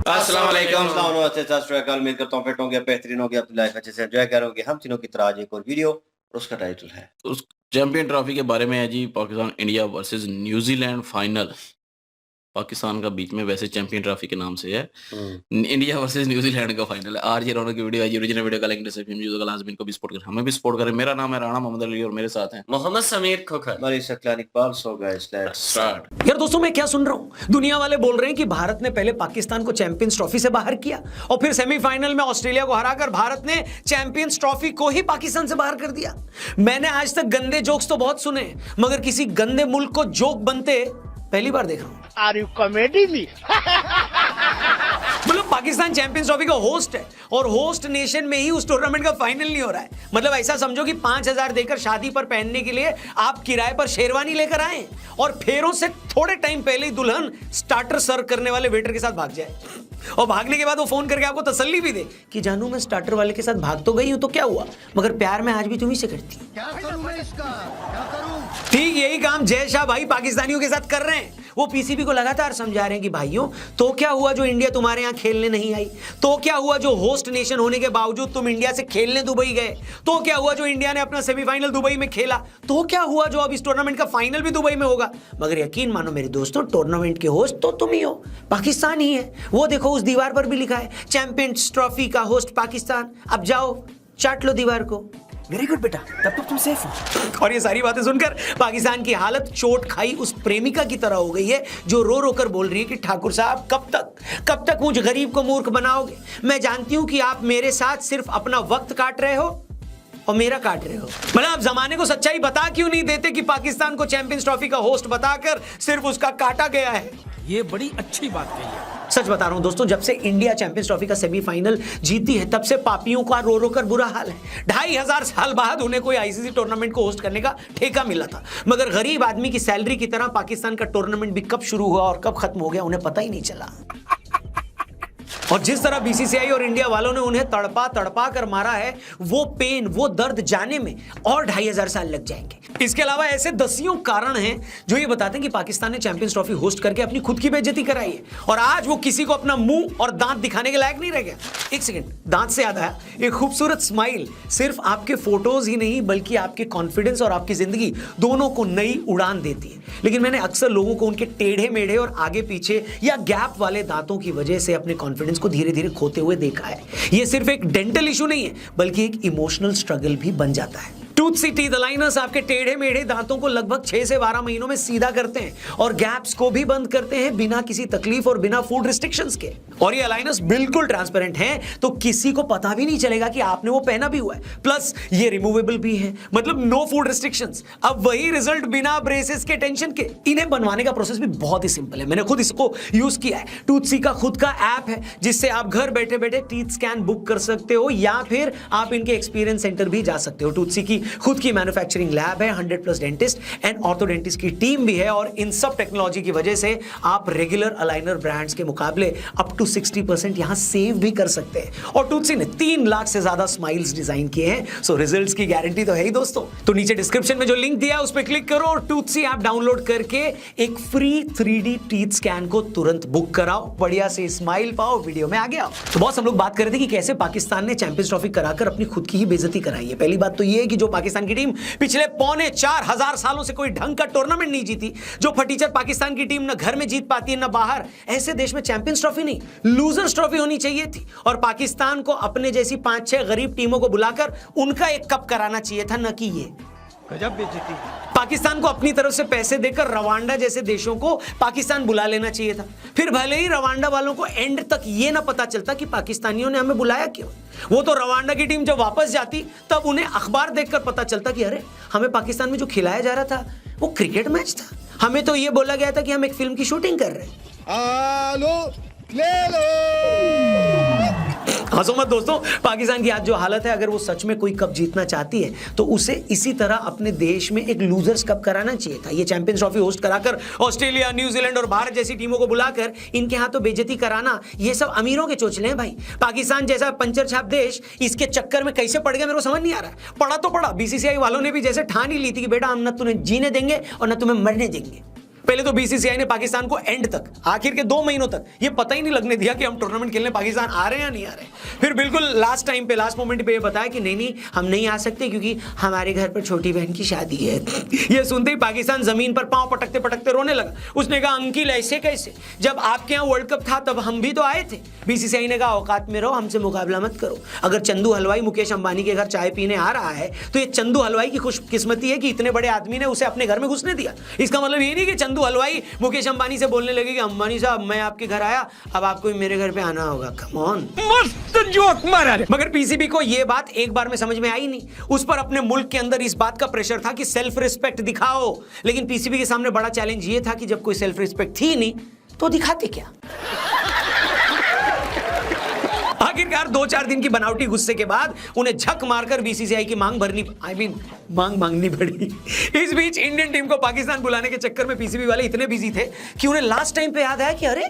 अस्सलाम वालेकुम। उम्मीद करता हूँ फिट होंगे, बेहतरीन होंगे, अपनी लाइफ अच्छे से एंजॉय करोगे। हम तीनों की तरह आज एक और वीडियो और उसका टाइटल है उस चैंपियन ट्रॉफी के बारे में है जी। Pakistan India versus New Zealand final. Pakistan का बीच में वैसे चैंपियन ट्रॉफी के नाम से है। इंडिया वर्सेस न्यूजीलैंड का फाइनल है। आज ये रौनक की वीडियो है। ओरिजिनल वीडियो का लिंक डिस्क्रिप्शन में यूजुअल लाजमीन को भी सपोर्ट करें, हमें भी सपोर्ट करें। मेरा नाम है राणा मोहम्मद अली और मेरे साथ हैं मोहम्मद समीर खोखर। हमारी Saqlain Iqbal. So guys let's start. यार दोस्तों, मैं क्या सुन रहा हूँ, दुनिया वाले बोल रहे हैं कि भारत ने पहले पाकिस्तान को चैंपियंस ट्रॉफी से बाहर किया और फिर सेमीफाइनल में ऑस्ट्रेलिया को हराकर भारत ने चैंपियंस ट्रॉफी को ही पाकिस्तान से बाहर कर दिया। मैंने आज तक गंदे जोक्स तो बहुत सुने, मगर किसी गंदे मुल्क को जोक बनते पहली बार देख रहा हूँ। Are you comedy me? मतलब पाकिस्तान चैंपियंस ट्रॉफी का होस्ट है और होस्ट नेशन में ही उस टूर्नामेंट का फाइनल नहीं हो रहा है। मतलब ऐसा समझो कि 5,000 देकर शादी पर पहनने के लिए आप किराए पर शेरवानी लेकर आए और फेरों से थोड़े टाइम पहले ही दुल्हन स्टार्टर सर्व करने वाले वेटर के साथ भाग जाए और भागने के बाद वो फोन करके आपको तसल्ली भी दे कि जानू मैं स्टार्टर वाले के साथ भाग तो गई हूं तो क्या हुआ, मगर प्यार मैं आज भी तुम्ही से करती हूँ। क्या करूं मैं इसका? क्या करूं? ठीक यही काम जय शाह भाई पाकिस्तानियों के साथ कर रहे हैं। वो पीसीबी को लगातार समझा रहे हैं कि भाइयों तो क्या हुआ जो इंडिया तुम्हारे यहाँ खेलने नहीं आई, तो क्या हुआ जो होस्ट नेशन होने के बावजूद तुम इंडिया से खेलने दुबई गए, तो क्या हुआ जो इंडिया ने अपना सेमीफाइनल दुबई में खेला, तो क्या हुआ जो अब इस टूर्नामेंट का फाइनल भी दुबई में होगा। मगर यकीन मानो मेरे दोस्तों, टूर्नामेंट के होस्ट तो तुम ही हो, पाकिस्तान ही है। वो देखो उस दीवार पर भी लिखा है चैंपियंस ट्रॉफी का होस्ट पाकिस्तान। अब जाओ चाट लो दीवार को। वेरी गुड बेटा, तब तो तुम सेफ हो। और ये सारी बातें सुनकर पाकिस्तान की हालत चोट खाई उस प्रेमिका की तरह हो गई है जो रो रो कर बोल रही है कि ठाकुर साहब कब तक मुझ गरीब को मूर्ख बनाओगे। मैं जानती हूं कि आप मेरे साथ सिर्फ अपना वक्त काट रहे हो और मेरा काट रहे हो। मतलब आप जमाने को सच्चाई बता क्यों नहीं देते कि पाकिस्तान को चैंपियंस ट्रॉफी का होस्ट बताकर सिर्फ उसका काटा गया है। ये बड़ी अच्छी बात कही है। सच बता रहा हूं दोस्तों, जब से इंडिया चैंपियंस ट्रॉफी का सेमीफाइनल जीती है तब से पापियों का रो रो कर बुरा हाल है। 2,500 साल बाद उन्हें कोई आईसीसी टूर्नामेंट को होस्ट करने का ठेका मिला था, मगर गरीब आदमी की सैलरी की तरह पाकिस्तान का टूर्नामेंट भी कब शुरू हुआ और कब खत्म हो गया उन्हें पता ही नहीं चला। और जिस तरह बीसीसीआई और इंडिया वालों ने उन्हें तड़पा कर मारा है, वो पेन वो दर्द जाने में और 2,500 साल लग जाएंगे। इसके अलावा ऐसे दसियों कारण हैं जो ये बताते हैं कि पाकिस्तान ने चैंपियंस ट्रॉफी होस्ट करके अपनी खुद की बेइज्जती कराई है और आज वो किसी को अपना मुंह और दांत दिखाने के लायक नहीं रह गया। एक सेकंड, दांत से याद आया, एक खूबसूरत स्माइल सिर्फ आपके फोटोज ही नहीं बल्कि आपके कॉन्फिडेंस और आपकी जिंदगी दोनों को नई उड़ान देती है। लेकिन मैंने अक्सर लोगों को उनके टेढ़े मेढ़े और आगे पीछे या गैप वाले दांतों की वजह से अपने कॉन्फिडेंस को धीरे धीरे खोते हुए देखा है। यह सिर्फ एक डेंटल इशू नहीं है बल्कि एक इमोशनल स्ट्रगल भी बन जाता है। टूथ सी टीथ अलाइनर्स आपके टेढ़े मेढ़े दांतों को लगभग 6 से 12 महीनों में सीधा करते हैं और गैप्स को भी बंद करते हैं बिना किसी तकलीफ और बिना फूड रिस्ट्रिक्शंस के। और ये अलाइनर्स बिल्कुल ट्रांसपेरेंट हैं तो किसी को पता भी नहीं चलेगा कि आपने वो पहना भी हुआ है। प्लस ये रिमूवेबल भी है, मतलब नो फूड रिस्ट्रिक्शंस। अब वही रिजल्ट बिना ब्रेसेस के टेंशन के। इन्हें बनवाने का प्रोसेस भी बहुत ही सिंपल है, मैंने खुद इसको यूज किया है। टूथ सी का खुद का ऐप है जिससे आप घर बैठे बैठे टीथ स्कैन बुक कर सकते हो या फिर आप इनके एक्सपीरियंस सेंटर भी जा सकते हो। टूथ सी की खुद की मैन्युफैक्चरिंग लैब है, 100+ डेंटिस्ट एंड ऑर्थोडेंटिस्ट की टीम भी है और इन सब टेक्नोलॉजी की वजह से आप रेगुलर अलाइनर ब्रांड्स के मुकाबले अप टू 60% यहां सेव भी कर सकते हैं। और टूथसी ने 3 लाख से ज्यादा स्माइल्स डिजाइन किए हैं, सो रिजल्ट्स की गारंटी तो है ही दोस्तों। तो नीचे डिस्क्रिप्शन में जो लिंक दिया है उस पर क्लिक करो और टूथसी ऐप डाउनलोड करके एक फ्री 3D टीथ स्कैन को तुरंत बुक कराओ, बढ़िया से स्माइल पाओ, वीडियो में आगे आओ। तो बहुत हम लोग बात कर रहे थे कि कैसे पाकिस्तान ने चैंपियंस ट्रॉफी कराकर अपनी खुद की ही बेइज्जती कराई है। पहली बात तो ये है कि जो पाकिस्तान की टीम पिछले 4,500 सालों से कोई ढंग का टूर्नामेंट नहीं जीती, जो फटीचर पाकिस्तान की टीम न घर में जीत पाती है न बाहर, ऐसे देश में चैंपियंस ट्रॉफी नहीं लूजर्स ट्रॉफी होनी चाहिए थी और पाकिस्तान को अपने जैसी 5-6 गरीब टीमों को बुलाकर उनका एक कप कराना चाहिए था, न कि ये। गजब बेइज्जती। पाकिस्तान को अपनी तरफ से पैसे देकर रवांडा जैसे देशों को पाकिस्तान बुला लेना चाहिए था, फिर भले ही रवांडा वालों को एंड तक ये ना पता चलता कि पाकिस्तानियों ने हमें बुलाया क्यों। वो तो रवांडा की टीम जब वापस जाती तब उन्हें अखबार देखकर पता चलता कि अरे हमें पाकिस्तान में जो खिलाया जा रहा था वो क्रिकेट मैच था, हमें तो ये बोला गया था कि हम एक फिल्म की शूटिंग कर रहे हैं। ले लो। हंसो मत दोस्तों, पाकिस्तान की आज जो हालत है, अगर वो सच में कोई कप जीतना चाहती है तो उसे इसी तरह अपने देश में एक लूजर्स कप कराना चाहिए था। ये चैंपियंस ट्रॉफी होस्ट कराकर ऑस्ट्रेलिया, न्यूजीलैंड और भारत जैसी टीमों को बुलाकर इनके हाथों बेइज्जती कराना, ये सब अमीरों के चोचले हैं भाई। पाकिस्तान जैसा पंचर छाप देश इसके चक्कर में कैसे पड़ गया मेरे को समझ नहीं आ रहा है। पड़ा तो पड़ा, बीसीसीआई वालों ने भी जैसे ठान ही ली थी कि बेटा हम न तुम्हें जीने देंगे और न तुम्हें मरने देंगे। पहले तो बीसीसीआई ने पाकिस्तान को एंड तक, आखिर के 2 महीनों तक ये पता ही नहीं लगने दिया कि हम टूर्नामेंट खेलने पाकिस्तान आ रहे हैं या नहीं आ रहे। फिर बिल्कुल लास्ट टाइम पे, लास्ट मोमेंट पे ये बताया कि नहीं हम नहीं आ सकते क्योंकि हमारे घर पर छोटी बहन की शादी है। ये सुनते ही पाकिस्तान जमीन पर पांव पटकते पटकते रोने लगा। उसने कहा अंकिल ऐसे कैसे, जब आपके यहाँ वर्ल्ड कप था तब हम भी तो आए थे। बीसीसीआई ने कहा औकात में रहो, हमसे मुकाबला मत करो। अगर चंदू हलवाई मुकेश अंबानी के घर चाय पीने आ रहा है तो ये चंदू हलवाई की खुशकिस्मती है कि इतने बड़े आदमी ने उसे अपने घर में घुसने दिया। इसका मतलब ये नहीं कि चंदू हलवाई मुकेश अंबानी से बोलने लगे कि अंबानी साहब मैं आपके घर आया, अब आपको भी मेरे घर पे आना होगा। कम ऑन, मस्त जोक मारा रे। मगर पीसीबी को यह बात एक बार में समझ में आई नहीं। उस पर अपने मुल्क के अंदर इस बात का प्रेशर था कि सेल्फ रिस्पेक्ट दिखाओ, लेकिन पीसीबी के सामने बड़ा चैलेंज ये था कि जब कोई सेल्फ रिस्पेक्ट थी नहीं तो दिखाते क्या। आखिरकार 2-4 दिन की बनावटी गुस्से के बाद उन्हें झक मारकर बीसीसीआई की मांग मांगनी पड़ी। इस बीच इंडियन टीम को पाकिस्तान बुलाने के चक्कर में पीसीबी वाले इतने बिजी थे कि उन्हें लास्ट टाइम पे याद आया कि अरे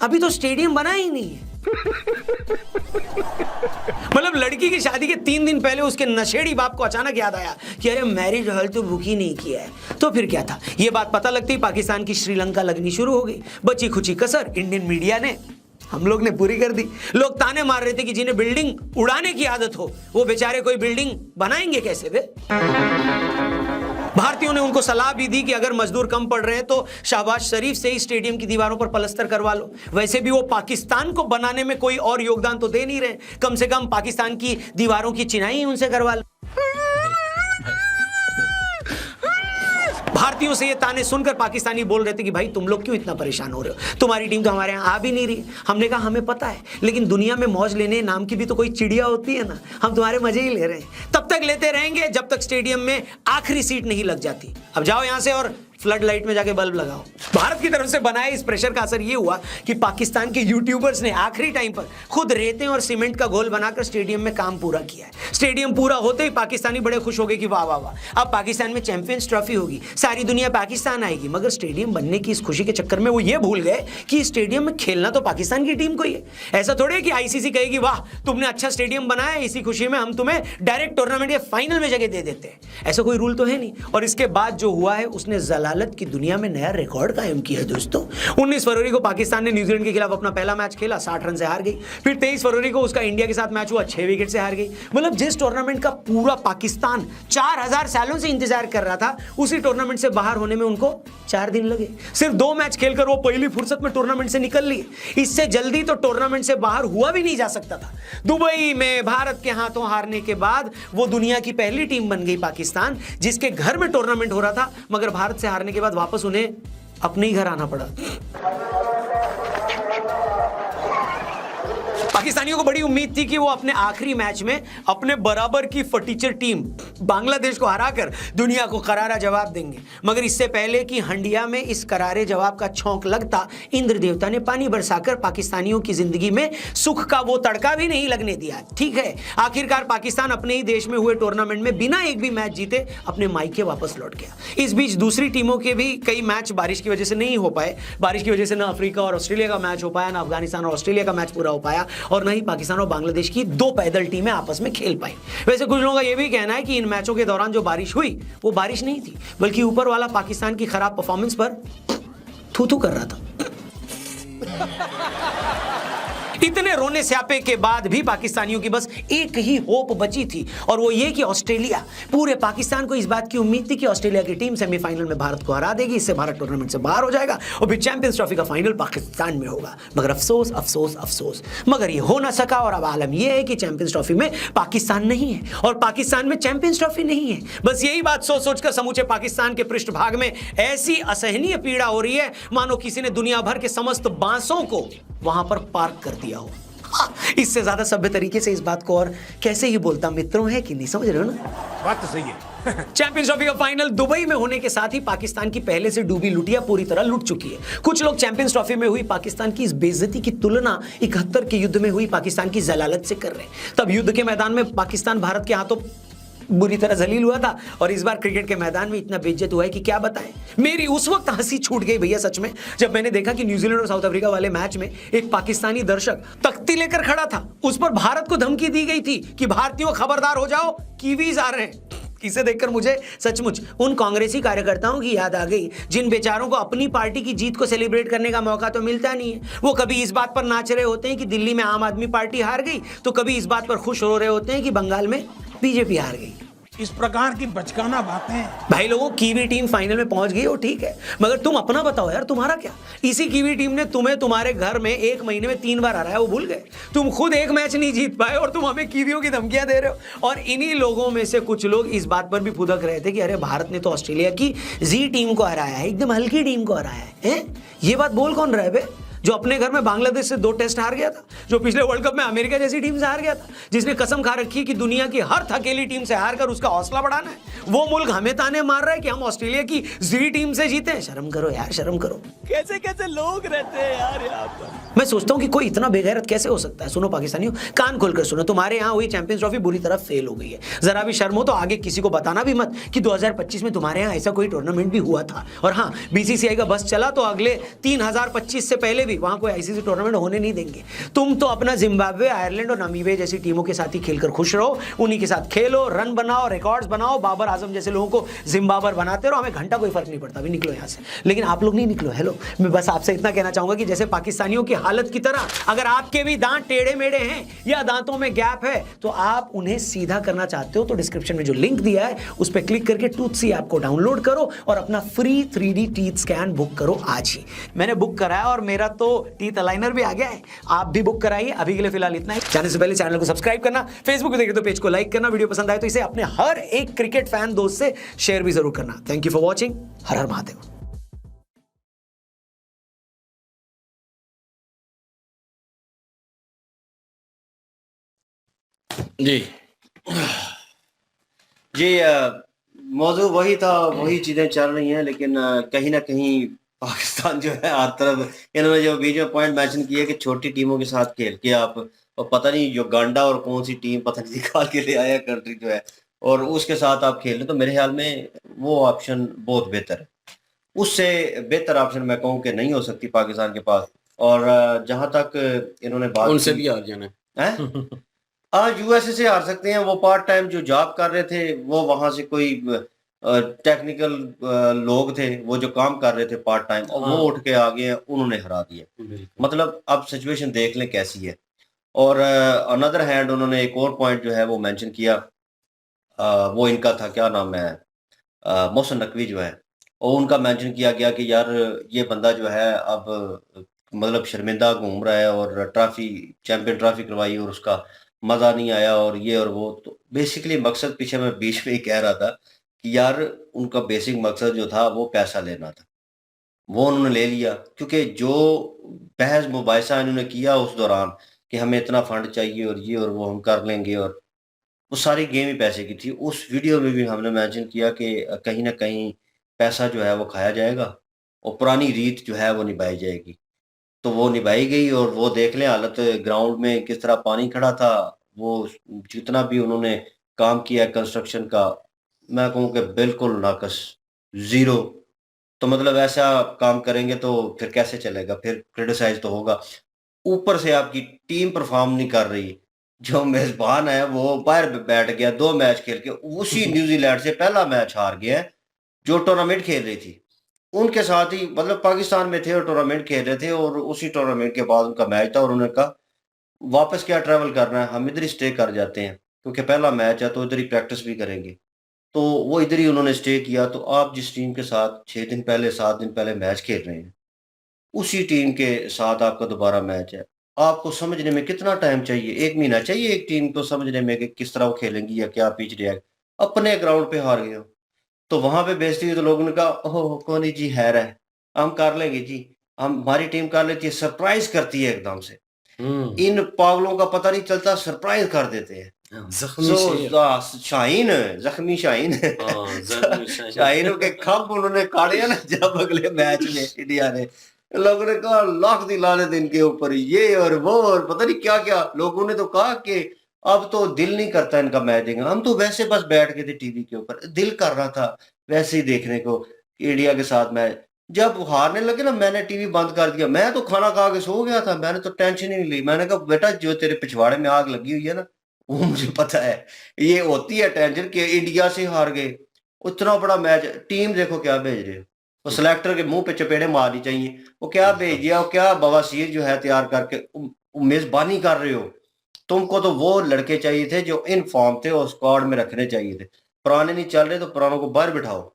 अभी तो स्टेडियम बना ही नहीं है। मतलब लड़की की शादी के 3 दिन पहले उसके नशेड़ी बाप को अचानक याद आया कि अरे मैरिज हॉल तो बुक ही नहीं किया है। तो फिर क्या था, यह बात पता लगती ही पाकिस्तान की श्रीलंका लगनी शुरू हो गई। बची खुची कसर इंडियन मीडिया ने, हम लोग ने पूरी कर दी। लोग ताने मार रहे थे कि जिन्हें बिल्डिंग उड़ाने की आदत हो वो बेचारे कोई बिल्डिंग बनाएंगे कैसे वे। भारतीयों ने उनको सलाह भी दी कि अगर मजदूर कम पड़ रहे हैं तो शहबाज शरीफ से ही स्टेडियम की दीवारों पर पलस्तर करवा लो। वैसे भी वो पाकिस्तान को बनाने में कोई और योगदान तो दे नहीं रहे, कम से कम पाकिस्तान की दीवारों की चिनाई ही उनसे करवा लो। भारतीयों से ये ताने सुनकर पाकिस्तानी बोल रहे थे कि भाई तुम लोग क्यों इतना परेशान हो रहे हो, तुम्हारी टीम तो हमारे यहाँ आ भी नहीं रही। हमने कहा हमें पता है, लेकिन दुनिया में मौज लेने नाम की भी तो कोई चिड़िया होती है ना, हम तुम्हारे मजे ही ले रहे हैं। तब तक लेते रहेंगे जब तक स्टेडियम में आखिरी सीट नहीं लग जाती। अब जाओ यहां से और फ्लड लाइट में जाके बल्ब लगाओ। भारत की तरफ से बनाए इस प्रेशर का असर यह हुआ कि पाकिस्तान के यूट्यूबर्स ने आखिरी टाइम पर खुद रेते और सीमेंट का घोल बनाकर स्टेडियम में काम पूरा किया है। स्टेडियम पूरा होते ही पाकिस्तानी बड़े खुश हो गए कि वाह वाह वाह, अब पाकिस्तान में चैंपियंस ट्रॉफी होगी, सारी दुनिया पाकिस्तान आएगी। मगर स्टेडियम बनने की इस खुशी के चक्कर में वो ये भूल गए कि स्टेडियम में खेलना तो पाकिस्तान की टीम को ही है। ऐसा थोड़े कि आईसीसी कहेगी वाह तुमने अच्छा स्टेडियम बनाया, इसी खुशी में हम तुम्हें डायरेक्ट टूर्नामेंट के फाइनल में जगह दे देते हैं। ऐसा कोई रूल तो है नहीं। और इसके बाद जो हुआ है उसने जलालत की दुनिया में नया रिकॉर्ड कायम किया है दोस्तों। 19 फरवरी को पाकिस्तान ने न्यूजीलैंड के खिलाफ अपना पहला मैच खेला, 60 रन से हार गई। फिर 23 फरवरी को उसका इंडिया के साथ मैच हुआ, 6 विकेट से हार गई। मतलब जिस टूर्नामेंट का पूरा पाकिस्तान 4000 सालों से इंतजार कर रहा था, उसी टूर्नामेंट से बाहर होने में उनको 4 दिन लगे। सिर्फ 2 मैच खेलकर वो पहली फुर्सत में टूर्नामेंट से निकल लिए। इससे जल्दी तो टूर्नामेंट से बाहर हुआ भी नहीं जा सकता था। दुबई में भारत के हाथों हारने के बाद वो दुनिया की पहली टीम बन गई पाकिस्तान, जिसके घर में टूर्नामेंट हो रहा था, मगर भारत से हारने के बाद वापस उन्हें अपने ही घर आना पड़ा। पाकिस्तानियों को बड़ी उम्मीद थी कि वो अपने आखिरी मैच में अपने बराबर की फटीचर टीम बांग्लादेश को हराकर दुनिया को करारा जवाब देंगे। मगर इससे पहले कि हंडिया में इस करारे जवाब का छौंक लगता, इंद्र देवता ने पानी बरसाकर पाकिस्तानियों की जिंदगी में सुख का वो तड़का भी नहीं लगने दिया। ठीक है, आखिरकार पाकिस्तान अपने ही देश में हुए टूर्नामेंट में बिना एक भी मैच जीते अपने मायके वापस लौट गया। इस बीच दूसरी टीमों के भी कई मैच बारिश की वजह से नहीं हो पाए। बारिश की वजह से ना अफ्रीका और ऑस्ट्रेलिया का मैच हो पाया, ना अफगानिस्तान और ऑस्ट्रेलिया का मैच पूरा हो पाया, और न ही पाकिस्तान और बांग्लादेश की 2 पैदल टीमें आपस में खेल पाई। वैसे कुछ लोगों का यह भी कहना है कि इन मैचों के दौरान जो बारिश हुई वो बारिश नहीं थी, बल्कि ऊपर वाला पाकिस्तान की खराब परफॉर्मेंस पर थू-थू कर रहा था। इतने रोने स्यापे के बाद भी पाकिस्तानियों की बस एक ही होप बची थी, और वो ये कि ऑस्ट्रेलिया, पूरे पाकिस्तान को इस बात की उम्मीद थी कि ऑस्ट्रेलिया की टीम सेमीफाइनल में भारत को हरा देगी, इससे भारत टूर्नामेंट से बाहर हो जाएगा और फिर चैंपियंस ट्रॉफी का फाइनल पाकिस्तान में होगा। मगर अफसोस अफसोस अफसोस, मगर ये हो ना सका। और अब आलम यह है कि चैंपियंस ट्रॉफी में पाकिस्तान नहीं है और पाकिस्तान में चैंपियंस ट्रॉफी नहीं है। बस यही बात सोच सोचकर समूचे पाकिस्तान के पृष्ठभाग में ऐसी असहनीय पीड़ा हो रही है मानो किसी ने दुनिया भर के समस्त बांसों को वहां पर पार्क कर दिया हो। इससे ज्यादा सभ्य तरीके से इस बात को और कैसे ही बोलता मित्रों, है कि नहीं, समझ रहे हो ना? बात तो सही है। चैंपियंस ट्रॉफी का फाइनल दुबई में होने के साथ ही पाकिस्तान की पहले से डूबी लुटिया पूरी तरह लुट चुकी है। कुछ लोग चैंपियंस ट्रॉफी में हुई पाकिस्तान की इस बेइज्जती की तुलना 71 के युद्ध में हुई पाकिस्तान की जलालत से कर रहे हैं। तब युद्ध के मैदान में पाकिस्तान भारत के हाथों बुरी तरह जलील हुआ था, और इस बार क्रिकेट के मैदान में इतना बेइज्जत हुआ है कि क्या बताएं। मेरी उस वक्त हंसी छूट गई भैया सच में, जब मैंने देखा कि न्यूजीलैंड और साउथ अफ्रीका वाले मैच में एक पाकिस्तानी दर्शक तख्ती लेकर खड़ा था, उस पर भारत को धमकी दी गई थी कि भारतीयों खबरदार हो जाओ, कीवीज आ रहे हैं। इसे देखकर मुझे सचमुच उन कांग्रेसी कार्यकर्ताओं की याद आ गई जिन बेचारों को अपनी पार्टी की जीत को सेलिब्रेट करने का मौका तो मिलता नहीं है। वो कभी इस बात पर नाच रहे होते हैं कि दिल्ली में आम आदमी पार्टी हार गई, तो कभी इस बात पर खुश हो रहे होते हैं कि बंगाल में बीजेपी हार गई। इस प्रकार की बचकाना बातें। भाई लोगों, कीवी टीम फाइनल में पहुंच गई हो, ठीक है, मगर तुम अपना बताओ यार, तुम्हारा क्या? इसी कीवी टीम ने तुम्हें तुम्हारे घर में 1 महीने में 3 बार हराया, वो भूल गए? तुम खुद एक मैच नहीं जीत पाए और तुम हमें कीवियों की धमकियां दे रहे हो। और इन्हीं लोगों में से कुछ लोग इस बात पर भी फुदक रहे थे कि अरे भारत ने तो ऑस्ट्रेलिया की जी टीम को हराया है, एकदम हल्की टीम को हराया है। ये बात बोल कौन रहा है बे? जो अपने घर में बांग्लादेश से 2 टेस्ट हार गया था, जो पिछले वर्ल्ड कप में अमेरिका जैसी टीम से हार गया था, जिसने कसम खा रखी है कि दुनिया की हर थकेली टीम से हार कर उसका हौसला बढ़ाना है, वो मुल्क हमें ताने मार रहा है कि हम ऑस्ट्रेलिया की जी टीम से जीते हैं। शर्म करो यार, शर्म करो। कैसे कैसे लोग रहते हैं यार यहाँ पर। मैं सोचता हूँ कि कोई इतना बेगैरत कैसे हो सकता है। सुनो पाकिस्तानियों, कान खोलकर सुनो, तुम्हारे यहाँ हुई चैंपियंस ट्रॉफी बुरी तरह फेल हो गई है। जरा भी शर्म हो तो आगे किसी को बताना भी मत कि 2025 में तुम्हारे यहाँ ऐसा कोई टूर्नामेंट भी हुआ था। और हाँ, बीसीसीआई का बस चला तो अगले 3025 से पहले भी वहाँ कोई आईसीसी टूर्नामेंट होने नहीं देंगे। तुम तो अपना जिम्बाब्वे, आयरलैंड और नामीबिया जैसी टीमों के साथ ही खेलकर खुश रहो, उन्हीं के साथ खेलो, रन बनाओ, रिकॉर्ड्स बनाओ, बाबर आजम जैसे लोगों को जिम्बाबर बनाते रहो, हमें घंटा कोई फर्क नहीं पड़ता, भी निकलो यहाँ से। लेकिन आप लोग नहीं निकलो। हेलो, मैं बस आपसे इतना कहना चाहूंगा कि जैसे पाकिस्तानियों की हालत की तरह अगर आपके भी दांत टेढ़े मेढ़े हैं या दांतों में गैप है तो आप उन्हें सीधा करना चाहते हो तो डिस्क्रिप्शन में जो लिंक दिया है उस पर क्लिक करके टूथसी ऐप को डाउनलोड करो और अपना free 3D teeth scan book करो आज ही। मैंने बुक कराया और मेरा तो टीथ अलाइनर भी आ गया है। आप भी बुक कराइए। अभी के लिए फिलहाल इतना ही। जाने से पहले चैनल को सब्सक्राइब करना, फेसबुक पे देखे तो पेज को लाइक करना, वीडियो पसंद आए तो इसे अपने हर एक क्रिकेट फैन दोस्त से शेयर भी जरूर करना। Thank you for watching. हर हर महादेव। जी जी मौजू वही था, वही चीजें चल रही हैं, लेकिन कहीं ना कहीं पाकिस्तान जो है हर तरफ, इन्होंने जो बीच में पॉइंट मेंशन किया कि छोटी टीमों के साथ खेल के आप, और पता नहीं युगांडा और कौन सी टीम पता नहीं निकाल के ले आया कंट्री जो है, और उसके साथ आप खेल रहे, तो मेरे ख्याल में वो ऑप्शन बहुत बेहतर है। उससे बेहतर ऑप्शन मैं कहूँ कि नहीं हो सकती पाकिस्तान के पास। और जहां तक इन्होंने बात उनसे की- भी हार जाना हैं? आज यूएसए से हार सकते हैं। वो पार्ट टाइम जो जॉब कर रहे थे, वो वहां से कोई टेक्निकल लोग थे, वो जो काम कर रहे थे पार्ट टाइम, और वो उठ के आ गए हैं, उन्होंने हरा दिया। मतलब अब सिचुएशन देख लें कैसी है। और अनदर हैंड उन्होंने एक और पॉइंट जो है वो मेंशन किया, वो इनका था, क्या नाम है, मोहसिन नकवी जो है, और उनका मेंशन किया गया कि यार ये बंदा जो है अब मतलब शर्मिंदा घूम रहा है, और ट्रॉफी, चैंपियन ट्रॉफी करवाई और उसका मज़ा नहीं आया, और ये और वो। तो बेसिकली मकसद, पीछे मैं बीच में ही कह रहा था कि यार उनका बेसिक मकसद जो था वो पैसा लेना था, वो उन्होंने ले लिया। क्योंकि जो बहस मुबाहिसा इन्होंने किया उस दौरान कि हमें इतना फंड चाहिए और ये और वो हम कर लेंगे, और वो सारी गेम ही पैसे की थी। उस वीडियो में भी हमने मेंशन किया कि कहीं ना कहीं पैसा जो है वो खाया जाएगा और पुरानी रीत जो है वो निभाई जाएगी। तो वो निभाई गई, और वो देख लें हालत ग्राउंड में किस तरह पानी खड़ा था। वो जितना भी उन्होंने काम किया कंस्ट्रक्शन का, मैं कहूँ कि बिल्कुल नाकस, ज़ीरो। तो मतलब ऐसा काम करेंगे तो फिर कैसे चलेगा, फिर क्रिटिसाइज तो होगा। ऊपर से आपकी टीम परफॉर्म नहीं कर रही, जो मेजबान है वो बाहर बैठ गया 2 मैच खेल के, उसी न्यूजीलैंड से पहला मैच हार गया है जो टूर्नामेंट खेल रही थी। उनके साथ ही मतलब पाकिस्तान में थे और टूर्नामेंट खेल रहे थे, और उसी टूर्नामेंट के बाद उनका मैच था, और उन्होंने कहा वापस क्या ट्रैवल करना है, हम इधर ही स्टे कर जाते हैं, क्योंकि पहला मैच है तो इधर ही प्रैक्टिस भी करेंगे। तो वो इधर ही उन्होंने स्टे किया। तो आप जिस टीम के साथ 6 दिन पहले, 7 दिन पहले मैच खेल रहे हैं, उसी टीम के साथ आपका दोबारा मैच है। आपको समझने में कितना टाइम चाहिए? 1 महीना चाहिए एक टीम को समझने में कि किस तरह वो खेलेंगी या क्या पिच रिएक्ट। अपने ग्राउंड पे हार गए हो, तो वहां पे बेइज्जती हुई, तो लोगों ने कहा ओह कौन जी हैर है, हम कर लेंगे जी, हम हमारी टीम कर लेती है, सरप्राइज करती है एकदम से। इन पागलों का पता नहीं चलता, सरप्राइज कर देते हैं। शाहीन, जख्मी शाहीन, शाहीनों के खंभ उन्होंने काटे हैं ना जब अगले मैच में इंडिया ने, लोगों ने कहा लाख दी लानत इनके ऊपर, ये और वो और पता नहीं क्या क्या। लोगों ने तो कहा कि अब तो दिल नहीं करता इनका मैच देखना, हम तो वैसे बस बैठ गए थे टीवी के ऊपर, दिल कर रहा था वैसे ही देखने को इंडिया के साथ मैच। जब हारने लगे ना, मैंने टीवी बंद कर दिया, मैं तो खाना खा के सो गया था, मैंने तो टेंशन ही नहीं ली। मैंने कहा बेटा जो तेरे पिछवाड़े में आग लगी हुई है ना, वो मुझे पता है। ये होती है टेंशन कि इंडिया से हार गए, इतना बड़ा मैच, टीम देखो क्या भेज रहे हो। वो सिलेक्टर के मुंह पे चपेड़े मारनी चाहिए। वो क्या भेज दिया, वो क्या बवासीर जो है तैयार करके मेजबानी कर रहे हो। तुमको तो वो लड़के चाहिए थे जो इन फॉर्म थे और स्क्वाड में रखने चाहिए थे। पुराने नहीं चल रहे तो पुरानों को बाहर बिठाओ।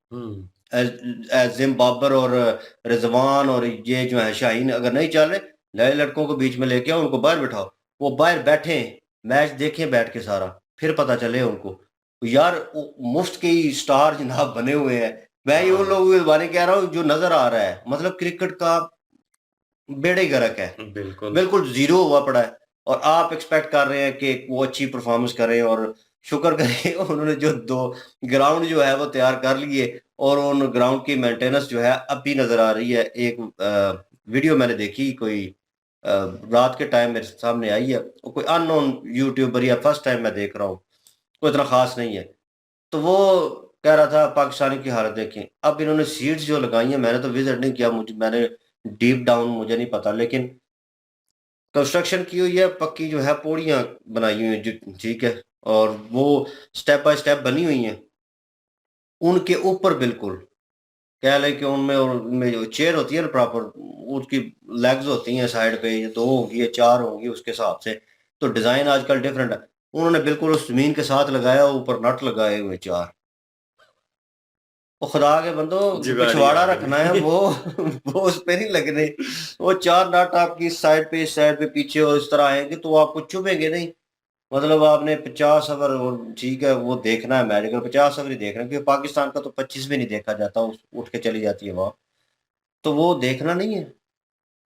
जिम बाबर और रिजवान और ये जो है शाहीन अगर नहीं चल रहे, नए लड़कों को बीच में लेके आओ, उनको बाहर बिठाओ। वो बाहर बैठे मैच देखें बैठ के सारा, फिर पता चले उनको। यार मुफ्त के ही स्टार जनाब बने हुए हैं। मैं ये उन लोगों के बारे में कह रहा हूँ जो नजर आ रहा है, मतलब क्रिकेट का बेड़े गर्क है, बिल्कुल बिल्कुल जीरो हुआ पड़ा है। और आप एक्सपेक्ट कर रहे हैं कि वो अच्छी परफॉर्मेंस करें, और शुक्र करें उन्होंने जो 2 ग्राउंड जो है वो तैयार कर लिए, और उन ग्राउंड की मेंटेनेंस जो है अब भी नजर आ रही है। एक वीडियो मैंने देखी कोई रात के टाइम मेरे सामने आई है, वो कोई अननोन यूट्यूबर या फर्स्ट टाइम मैं देख रहा हूँ, कोई इतना खास नहीं है। तो वो कह रहा था पाकिस्तानी की हालत देखें। अब इन्होंने सीट्स जो लगाई हैं, मैंने तो विजिट नहीं किया, मुझे मैंने डीप डाउन मुझे नहीं पता, लेकिन कंस्ट्रक्शन की हुई है पक्की, जो है पौड़ियाँ बनाई हुई हैं जो, ठीक है, और वो स्टेप बाय स्टेप बनी हुई हैं। उनके ऊपर बिल्कुल कह लें कि उनमें, और उनमें जो चेयर होती है ना प्रॉपर, उसकी लेग्स होती हैं साइड पे, ये 2 होंगी या 4 होंगी उसके हिसाब से। तो डिज़ाइन आजकल डिफरेंट है। उन्होंने बिल्कुल उस ज़मीन के साथ लगाया, ऊपर नट लगाए हुए 4। वो खुदा के बंदो, जुगाड़ी पिछवाड़ा आ रखना है गई। वो वो उस पे नहीं लगने। वो 4 नट आपकी इस साइड पे पीछे और इस तरह आएंगे तो आपको चुभेंगे नहीं। मतलब आपने 50 ओवर, और ठीक है वो देखना है मैच, अगर 50 ओवर ही देखना है, क्योंकि पाकिस्तान का तो 25 भी नहीं देखा जाता, उठ के चली जाती है वहां। तो वो देखना नहीं है,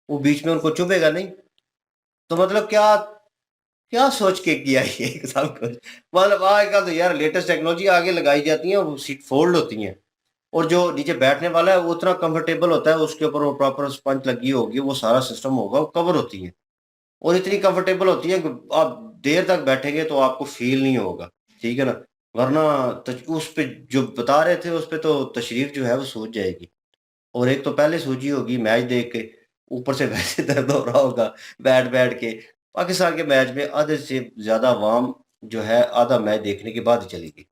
वो बीच में उनको चुभेगा नहीं। तो मतलब क्या क्या सोच के किया ये सब कुछ। मतलब आजकल तो यार लेटेस्ट टेक्नोलॉजी आगे लगाई जाती है, और वो सीट फोल्ड होती हैं, और जो नीचे बैठने वाला है वो उतना कंफर्टेबल होता है, उसके ऊपर वो प्रॉपर स्पंज लगी होगी, वो सारा सिस्टम होगा, वो कवर होती है, और इतनी कंफर्टेबल होती है कि आप देर तक बैठेंगे तो आपको फील नहीं होगा, ठीक है ना। वरना उस पे जो बता रहे थे उस पे तो तशरीफ जो है वो सूझ जाएगी, और एक तो पहले सूझी होगी मैच देख के, ऊपर से वैसे दर्द हो रहा होगा बैठ बैठ के। पाकिस्तान के मैच में आधे से ज्यादा अवाम जो है आधा मैच देखने के बाद ही चली गई।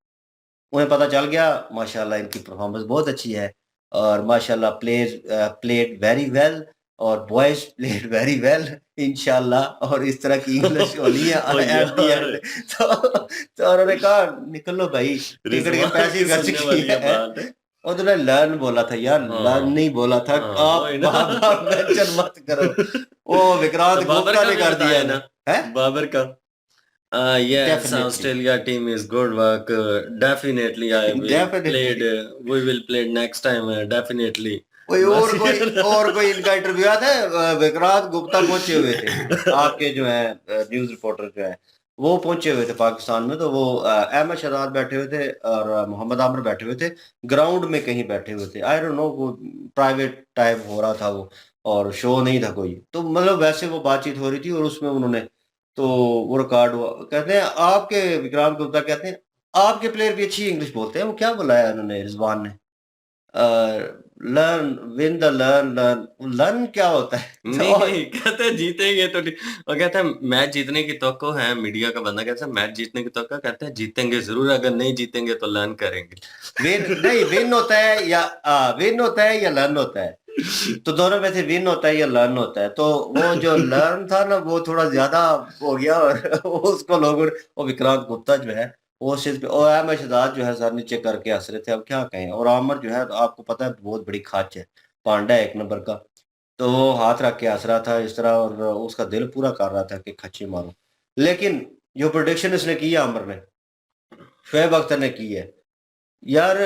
उन्हें पता चल गया माशाल्लाह इनकी परफॉर्मेंस बहुत अच्छी है, और माशाल्लाह प्लेड वेरी वेल, और बॉयज प्लेड वेरी वेल इंशाल्लाह, और इस तरह की इंग्लिश होनी है ओ एट द यार, एंड। तो उन्होंने कहा निकलो भाई, टिकट के रिजवान पैसे की खर्च सुनने वाली किए ये हैं। बात है। और तूने लर्न बोला था यार, लर्न हाँ नहीं बोला था। हाँ, आप वही ना। बार बार मेंशन मत करो। वो तो विक्रांत बाबर गुप्ता का ने भी कर दिया बताया ना, है। बाबर का। Yes, definitely Australia team is good work. Definitely, I will played. Definitely We will play next time. Definitely. कोई बस और कोई ये और कोई इनका इंटरव्यू आया था। विक्रांत गुप्ता पहुंचे हुए थे, आपके जो है न्यूज रिपोर्टर जो है वो पहुंचे हुए थे पाकिस्तान में। तो वो अहमद शहजाद बैठे हुए थे, और मोहम्मद आमिर बैठे हुए थे, ग्राउंड में कहीं बैठे हुए थे। आई डोंट नो, वो प्राइवेट टाइप हो रहा था वो, और शो नहीं था कोई। तो मतलब वैसे वो बातचीत हो रही थी, और उसमें उन्होंने तो वो रिकॉर्ड हुआ। कहते हैं आपके, विक्रांत गुप्ता कहते हैं आपके प्लेयर भी अच्छी इंग्लिश बोलते हैं। वो क्या बुलाया उन्होंने रिजवान ने, learn win the learn learn क्या होता है। नहीं नहीं, कहते हैं जीतेंगे तो ठीक। और कहता है मैच जीतने की तवक्को है, मीडिया का बंदा कहता है मैच जीतने की तवक्को, कहते हैं जीतेंगे जरूर, अगर नहीं जीतेंगे तो लर्न करेंगे। विन नहीं, विन होता है या विन होता है या लर्न होता है। तो दोनों में से विन होता है या लर्न होता है। तो वो जो लर्न था ना वो थोड़ा ज्यादा हो गया, और उसको लोगों ने, वो विक्रांत गुप्ता जो है वो सिर्फ, और अहमद शहजाद जो है सर नीचे करके हंस रहे थे। अब क्या कहें। और आमर जो है आपको पता है बहुत बड़ी खाच है, पांडा है 1 नंबर का। तो वो हाथ रख के हंस रहा था इस तरह, और उसका दिल पूरा कर रहा था कि खच्ची मारो। लेकिन जो प्रोडिक्शन इसने की है आमर ने, शोएब अख्तर ने की है, यार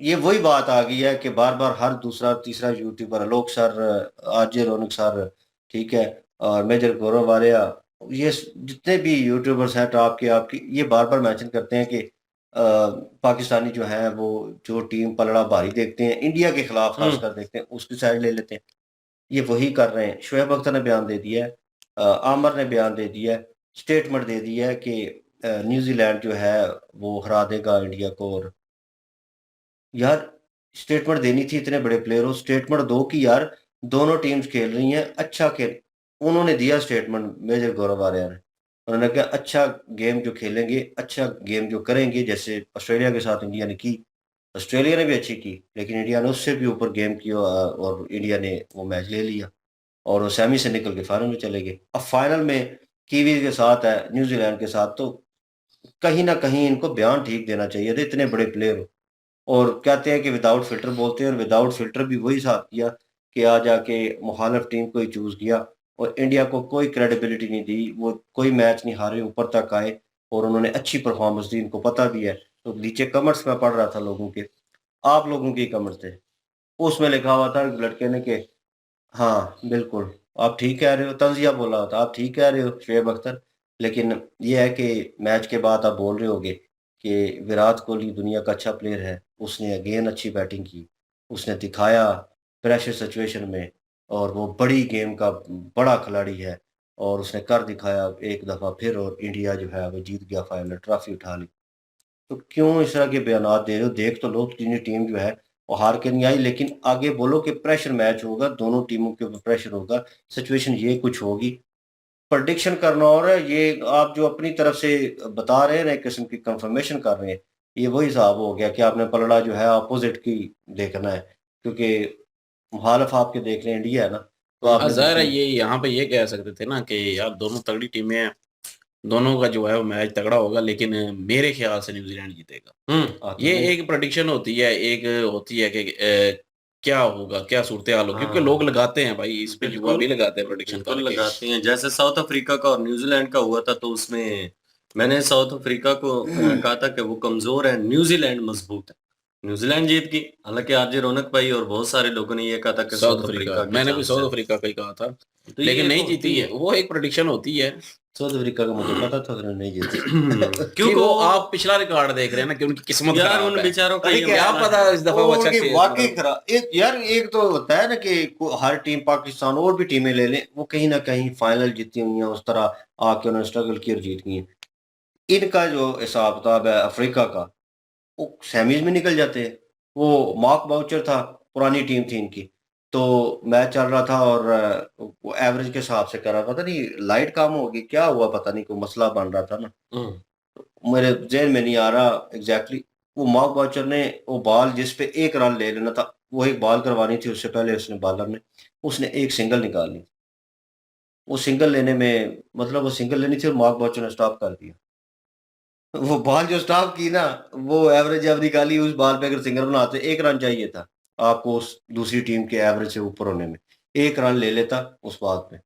ये वही बात आ गई है कि बार बार हर दूसरा तीसरा यूट्यूबर, आलोक सर, आरजे रौनक सर, ठीक है, और मेजर गौरव वारिया, ये जितने भी यूट्यूबर्स हैं टॉप के आपकी, ये बार बार मेंशन करते हैं कि पाकिस्तानी जो है वो जो टीम पलड़ा भारी देखते हैं, इंडिया के खिलाफ खासकर देखते हैं, उसकी साइड ले लेते हैं। ये वही कर रहे हैं। शोएब अख्तर ने बयान दे दिया है, आमर ने बयान दे दिया है, स्टेटमेंट दे दी है कि न्यूजीलैंड जो है वो हरा देगा इंडिया को। और यार स्टेटमेंट देनी थी, इतने बड़े प्लेयर हो, स्टेटमेंट दो कि यार दोनों टीम्स खेल रही हैं, अच्छा खेल। उन्होंने दिया स्टेटमेंट, मेजर गौरव आर्या ने। उन्होंने कहा अच्छा गेम जो खेलेंगे, अच्छा गेम जो करेंगे, जैसे ऑस्ट्रेलिया के साथ इंडिया ने की, ऑस्ट्रेलिया ने भी अच्छी की, लेकिन इंडिया ने उससे भी ऊपर गेम किया और इंडिया ने वो मैच ले लिया और वो सेमी से निकल के फाइनल में चले गए। अब फाइनल में कीवी के साथ है, न्यूजीलैंड के साथ, तो कहीं न कहीं इनको बयान ठीक देना चाहिए था, इतने बड़े प्लेयर हो। और कहते हैं कि विदाउट फ़िल्टर बोलते हैं और विदाउट फ़िल्टर भी वही साहब किया कि आ जाके मुखालिफ टीम को ही चूज़ किया और इंडिया को कोई क्रेडिबिलिटी नहीं दी, वो कोई मैच नहीं हारे, ऊपर तक आए और उन्होंने अच्छी परफ़ॉर्मेंस दी, इनको पता भी है। तो नीचे कमेंट्स मैं पढ़ रहा था लोगों के, आप लोगों के ही कमेंट्स थे, उसमें लिखा हुआ था लड़के ने कि हाँ, बिल्कुल, आप ठीक कह रहे हो, तंज़िया बोला होता, आप ठीक कह रहे हो शुएब अख्तर, लेकिन ये है कि मैच के बाद आप बोल रहे होगे कि विराट कोहली दुनिया का अच्छा प्लेयर है, उसने अगेन अच्छी बैटिंग की, उसने दिखाया प्रेशर सिचुएशन में और वो बड़ी गेम का बड़ा खिलाड़ी है और उसने कर दिखाया एक दफ़ा फिर और इंडिया जो है वो जीत गया फाइनल, ट्रॉफ़ी उठा ली। तो क्यों इस तरह के बयानात दे रहे हो? देख तो लो अपनी टीम जो है वो हार के नहीं आई, लेकिन आगे बोलो कि प्रेशर मैच होगा, दोनों टीमों के ऊपर प्रेशर होगा, सिचुएशन ये कुछ होगी। प्रेडिक्शन करना और है, ये आप जो अपनी तरफ से बता रहे हैं ना, एक किस्म की कंफर्मेशन कर रहे हैं, ये वही हिसाब हो गया कि आपने पलड़ा जो है अपोज़िट की देखना है, क्योंकि मुखालिफ आपके देख रहे हैं इंडिया है ना, तो हाँ, आपने ज़ाहिर है दूसरी ये यहाँ पे ये कह सकते थे ना कि यार दोनों तगड़ी टीमें हैं, दोनों का जो है वो मैच तगड़ा होगा, लेकिन मेरे ख्याल से न्यूज़ीलैंड जीतेगा। आता ये नहीं। एक प्रेडिक्शन होती है, एक होती है कि क्या होगा, क्या सूरत-हाल होगी, क्योंकि लोग हाँ, लगाते हैं भाई, इस पे जुआ बिल्कुल, भी लगाते हैं प्रेडिक्शन बिल्कुल करके। लगाते हैं। जैसे साउथ अफ्रीका का और न्यूज़ीलैंड का हुआ था तो उसमें मैंने साउथ अफ्रीका को कहा था कि वो कमज़ोर है, न्यूज़ीलैंड मज़बूत है। न्यूज़ीलैंड जीत गई। हालाँकि आरजे रौनक भाई और बहुत सारे लोगों ने ये कहा था कि साउथ साउथ अफ्रीका, अफ्रीका के मैंने भी चांस साउथ है। अफ्रीका का ही कहा था, तो लेकिन ये नहीं होती जीती है, है। वो एक प्रेडिक्शन होती है साउथ अफ्रीका का मुझे पता था उन्होंने नहीं जीती। कि क्योंकि वो वो आप पिछला रिकॉर्ड देख रहे हैं ना कि उनकी किस्मत यार खराब उन है। बेचारों का अरे ये क्या मसला पता है। इस दफ़ा वो अच्छा उनकी खेल वाकई मतलब खराब एक यार, एक तो होता है ना कि हर टीम पाकिस्तान और भी टीमें ले लें, वो कहीं ना कहीं फाइनल जीती हुई हैं, उस तरह आके उन्होंने स्ट्रगल की और जीत गई हैं। इनका जो हिसाब किताब है अफ्रीका का, वो सेमीज में निकल जाते हैं। वो मार्क बाउचर था, पुरानी टीम थी इनकी, तो मैच चल रहा था और वो एवरेज के हिसाब से कर रहा, पता नहीं लाइट काम होगी क्या हुआ, पता नहीं कोई मसला बन रहा था ना, हुँ, मेरे ज़हन में नहीं आ रहा एग्ज़ैक्टली। वो मार्क बाउचर ने वो बॉल जिस पे 1 रन ले लेना था, वो एक बॉल करवानी थी उससे पहले उसने बॉलर ने, उसने एक सिंगल निकाल ली। वो सिंगल लेने में मतलब वो सिंगल लेनी थी और मार्क बाउचर ने स्टॉप कर दिया। वो बॉल जो स्टॉप की ना, वो एवरेज जब निकाली उस बॉल पे अगर सिंगल बनाते 1 रन चाहिए था, आपको उस दूसरी टीम के एवरेज से ऊपर होने में। 1 रन ले लेता उस बात पे,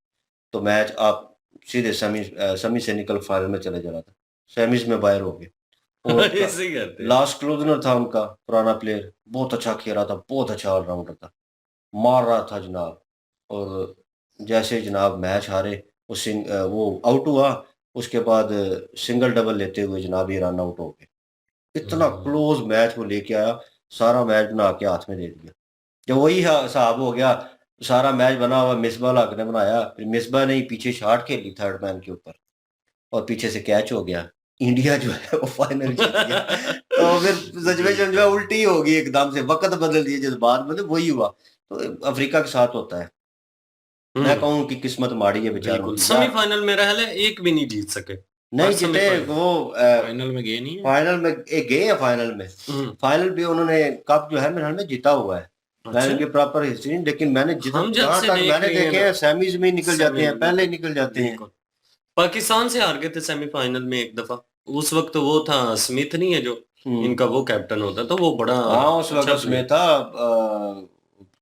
तो मैच आप सीधे सेमी से निकल फाइनल में चले जाना था। सेमीज़ में बाहर हो गए। और ऐसे ही करते हैं। लास्ट क्लोजनर था उनका पुराना प्लेयर, बहुत अच्छा खेल रहा था, बहुत अच्छा ऑलराउंडर था, मार रहा था जनाब। और जैसे जनाब मैच हारे, वो आउट हुआ, उसके बाद सिंगल डबल लेते हुए जनाब ये रन आउट हो गए। इतना हुँ, क्लोज मैच वो लेके आया, सारा मैच बना के हाथ में दे दिया। जब वही हिसाब हो गया, सारा मैच बना हुआ मिसबाह उल हक ने बनाया, फिर मिसबाह ने ही पीछे शॉट खेली थर्ड मैन के ऊपर और पीछे से कैच हो गया। इंडिया जो है वो फाइनल जीत गया। तो फिर सिचुएशन जो है उल्टी ही हो गई एकदम से, वक़्त बदल दिए जज़्बात बदले, वही हुआ। तो अफ्रीका के साथ होता है। मैं हुँ, कहूँ कि किस्मत माड़ी है बेचारों बिल्कुल। की यार, सेमीफ़ाइनल मेरा ख़्याल है एक भी नहीं जीत सके। हर नहीं जीते सेमीफ़ाइनल वो फाइनल में गए नहीं है। फाइनल में गए हैं फाइनल में। हुँ, फाइनल भी उन्होंने कप जो है मेरे ख़्याल में जीता हुआ है। मैंने अच्छा। उनकी प्रॉपर हिस्ट्री नहीं, लेकिन मैंने हम जब जहाँ से तक देख मैंने रहे हैं देखे ना हैं सेमीज़ में ही निकल जाते सेमी हैं, पहले ही निकल जाते हैं। बिल्कुल। पाकिस्तान से हार गए थे सेमीफ़ाइनल में एक दफ़ा। उस वक़्त वो था स्मिथ नहीं है जो, हुँ। इनका वो कैप्टन होता था, वो बड़ा हाँ, उस वक़्त अच्छा उसमें प्लेयर था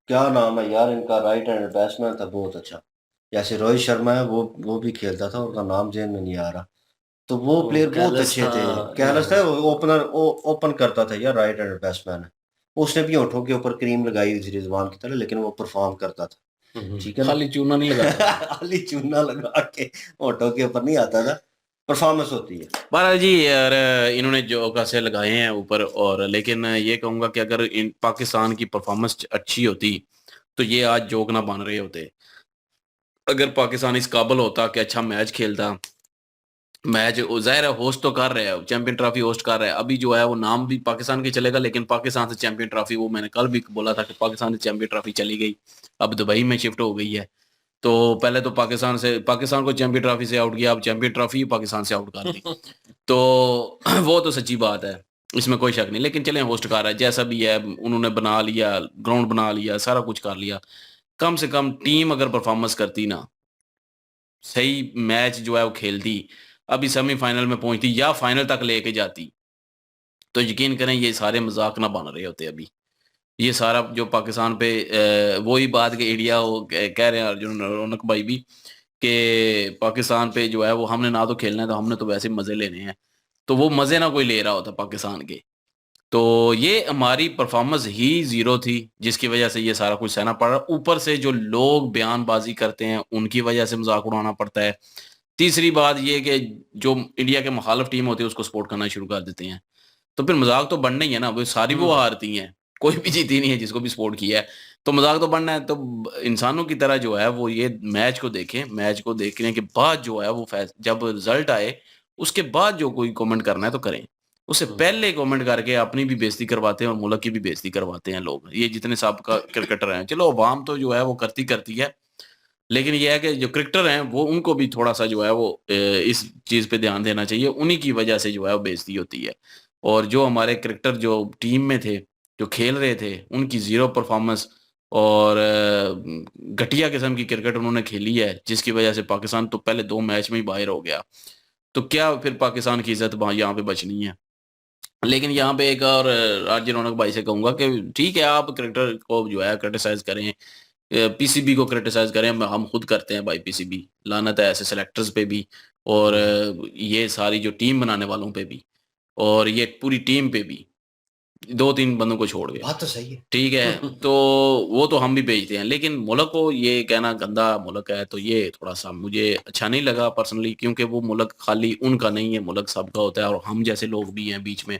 क्या नाम है यार इनका, राइट हैंड बैट्समैन था बहुत अच्छा। जैसे रोहित शर्मा है वो भी खेलता था, उनका नाम ज़हन में नहीं आ रहा। तो वो वो प्लेयर बहुत कैलस अच्छे था थे। या कैलस था वो ओपन करता था यार, राइट हैंड बैट्समैन है। उसने भी होठों के ऊपर क्रीम लगाई हुई थी रिज़वान की तरह, लेकिन वो परफ़ॉर्म करता था। हुँ, हुँ। ठीक है ना? खाली चूना नहीं लगाता था। खाली चूना लगा के होठों के ऊपर नहीं आता था। परफ़ॉर्मेंस होती है। बहरहाल जी यार, इन्होंने जो पैसे लगाए हैं ऊपर, और लेकिन ये कहूँगा कि अगर इन पाकिस्तान की परफॉर्मेंस अच्छी होती तो ये आज जोक ना बन रहे होते। अगर पाकिस्तान इस काबिल होता कि अच्छा मैच खेलता, मैच ज़ाहिर है होस्ट तो कर रहा है, चैंपियन ट्रॉफी होस्ट कर रहा है। अभी जो है वो नाम भी पाकिस्तान के चलेगा, लेकिन पाकिस्तान से चैंपियन ट्रॉफी, वो मैंने कल भी बोला था कि पाकिस्तान से चैंपियन ट्रॉफी चली गई, अब दुबई में शिफ्ट हो गई है। तो पहले तो पाकिस्तान को चैंपियन ट्रॉफी से आउट किया, अब चैंपियन ट्रॉफी पाकिस्तान से आउट कर दी। तो वो तो सच्ची बात है, इसमें कोई शक नहीं। लेकिन चलें, होस्ट कर रहा है जैसा भी है, उन्होंने बना लिया, ग्राउंड बना लिया, सारा कुछ कर लिया। कम से कम टीम अगर परफॉर्मेंस करती ना, सही मैच जो है वो खेलती, अभी सेमीफाइनल में पहुंचती या फाइनल तक लेके जाती, तो यकीन करें ये सारे मजाक ना बन रहे होते। अभी ये सारा जो पाकिस्तान पे वही बात कि इंडिया वो कह रहे हैं अर्जुन रौनक भाई भी कि पाकिस्तान पे जो है वो हमने ना तो खेलना है, तो हमने तो वैसे मजे लेने हैं, तो वो मजे ना कोई ले रहा होता पाकिस्तान के। तो ये हमारी परफॉर्मेंस ही जीरो थी, जिसकी वजह से ये सारा कुछ सहना पड़ रहा। ऊपर से जो लोग बयानबाजी करते हैं उनकी वजह से मजाक उड़ाना पड़ता है। तीसरी बात ये कि जो इंडिया के मुखालिफ टीम होती है उसको सपोर्ट करना शुरू कर देते हैं, तो फिर मजाक तो बढ़ना ही है ना। वो सारी वो हारती हैं, कोई भी जीती नहीं है जिसको भी सपोर्ट किया है, तो मजाक तो बढ़ना है। तो इंसानों की तरह जो है वो ये मैच को देखें, मैच को देखने के बाद जो है वो जब रिजल्ट आए उसके बाद जो कोई कमेंट करना है तो करें, उससे पहले कमेंट करके अपनी भी बेइज्जती करवाते हैं और मुल्क की भी बेइज्जती करवाते हैं लोग। ये जितने साबका क्रिकेटर हैं, चलो अवाम तो जो है वो करती है, लेकिन ये है कि जो क्रिकेटर हैं वो उनको भी थोड़ा सा जो है वो इस चीज़ पे ध्यान देना चाहिए। उन्हीं की वजह से जो है वो बेइज्जती होती है। और जो हमारे क्रिकेटर जो टीम में थे, जो खेल रहे थे, उनकी ज़ीरो परफॉर्मेंस और घटिया किस्म की क्रिकेट उन्होंने खेली है, जिसकी वजह से पाकिस्तान तो पहले 2 मैच में ही बाहर हो गया। तो क्या फिर पाकिस्तान की इज्जत यहाँ पे बचनी है? लेकिन यहाँ पे एक और आरजे रौनक भाई से कहूँगा कि ठीक है, आप क्रिकेटर को जो है क्रिटिसाइज करें, पीसीबी को क्रिटिसाइज करें, हम खुद करते हैं भाई। पीसीबी लानत है ऐसे सेलेक्टर्स पे भी, और ये सारी जो टीम बनाने वालों पे भी, और ये पूरी टीम पे भी, 2-3 बंदों को छोड़ के। बात तो सही है। ठीक है, तो वो तो हम भी भेजते हैं, लेकिन मुल्क को ये कहना गंदा मुल्क है, तो ये थोड़ा सा मुझे अच्छा नहीं लगा पर्सनली, क्योंकि वो मुल्क खाली उनका नहीं है, मुल्क सबका होता है और हम जैसे लोग भी हैं बीच में।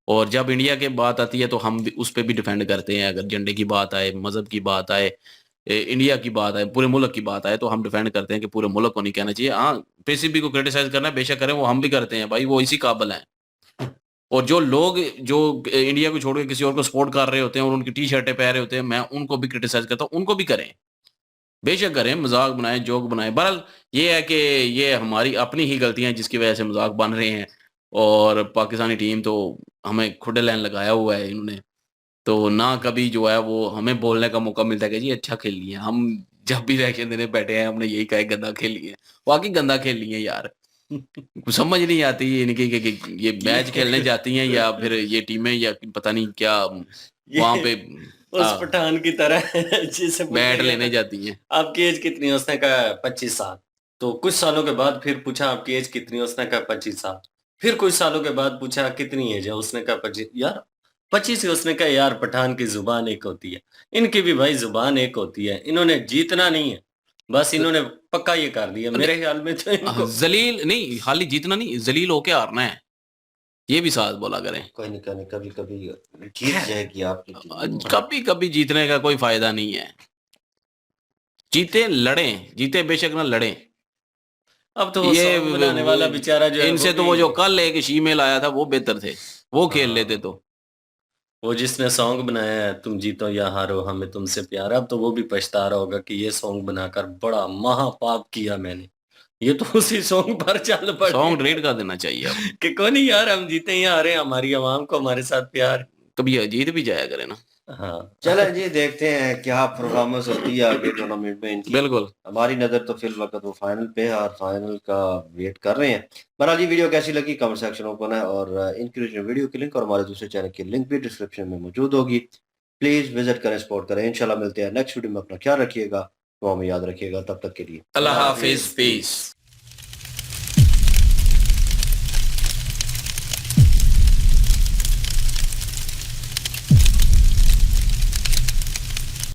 और जब इंडिया की बात आती है तो हम भी उस पर भी डिफेंड करते हैं। अगर झंडे की बात आए, मजहब की बात आए, इंडिया की बात आए, पूरे मुल्क की बात आए, तो हम डिफेंड करते हैं कि पूरे मुल्क को नहीं कहना चाहिए। हाँ, पीसीबी को क्रिटिसाइज करना है बेशक करें, वो हम भी करते हैं भाई, वो इसी काबिल हैं। और जो लोग जो इंडिया को छोड़ के किसी और को सपोर्ट कर रहे होते हैं और उनकी टी शर्टें पहन रहे होते हैं, मैं उनको भी क्रिटिसाइज करता हूँ, उनको भी करें, बेशक करें, मजाक बनाए, जोक बनाए। बहरहाल ये है कि ये हमारी अपनी ही गलतियां हैं जिसकी वजह से मजाक बन रहे हैं। और पाकिस्तानी टीम तो हमें खुडे लाइन लगाया हुआ है इन्होंने, तो ना कभी जो है वो हमें बोलने का मौका मिलता है कि जी अच्छा खेल लिए। हम जब भी रिएक्शन देने बैठे हैं हमने यही कहा है गंदा खेल लिए, वाकई गंदा खेल लिए यार। कुछ समझ नहीं आती इनकी कि ये मैच खेलने जाती हैं या फिर ये टीमें या पता नहीं क्या वहां पे उस पठान की तरह जिसे बैट लेने जाती हैं। आपकी एज कितनी है? उसने कहा 25 साल। तो कुछ सालों के बाद फिर पूछा आपकी एज कितनी है? उसने कहा 25 साल। फिर कुछ सालों के बाद पूछा कितनी एज है? उसने कहा 25। यार 25 है। उसने कहा यार पठान की जुबान एक होती है, इनकी भी भाई जुबान एक होती है। इन्होंने जीतना नहीं है, बस इन्होंने पक्का ये कर दिया मेरे ख्याल में। तो इनको जलील नहीं, खाली जीतना नहीं, जलील होके हारना है, ये भी साथ बोला करें। कोई नहीं, कभी कभी जीत जाएगी आपकी टीम। कभी कभी जीतने का कोई फायदा नहीं है। जीते लड़ें, जीते बेशक ना लड़ें। अब तो वो ये song बनाने वाला बेचारा जो है इनसे तो वो जो कल एक शीमेल आया था वो बेहतर थे, वो खेल हाँ। लेते तो। वो जिसने सॉन्ग बनाया है तुम जीतो या हारो हमें तुमसे प्यार, अब तो वो भी पछता रहा होगा कि ये सॉन्ग बनाकर बड़ा महापाप किया मैंने। ये तो उसी सॉन्ग पर चल पड़े सॉन्ग डिलीट कर देना चाहिए अब। कि कोई नहीं यार, हम जीते या हारे, हमारी आवाम को हमारे साथ प्यार। कभी जीत भी जाया करे ना। हाँ चलो जी, देखते हैं क्या परफॉर्मेंस होती है आगे टूर्नामेंट में इनकी। बिल्कुल। हमारी नजर तो फिल वक्त वो फाइनल पे है और फाइनल का वेट कर रहे हैं। बहरहाल ये वीडियो कैसी लगी कमेंट सेक्शन ओपन है, और इनकी वीडियो की लिंक और हमारे दूसरे चैनल की लिंक भी डिस्क्रिप्शन में मौजूद होगी। प्लीज विजिट करें, सपोर्ट करें। इंशाल्लाह मिलते हैं नेक्स्ट वीडियो में। अपना ख्याल रखिएगा, दुआ में याद रखिएगा। तब तक के लिए अल्लाह हाफिज, पीस।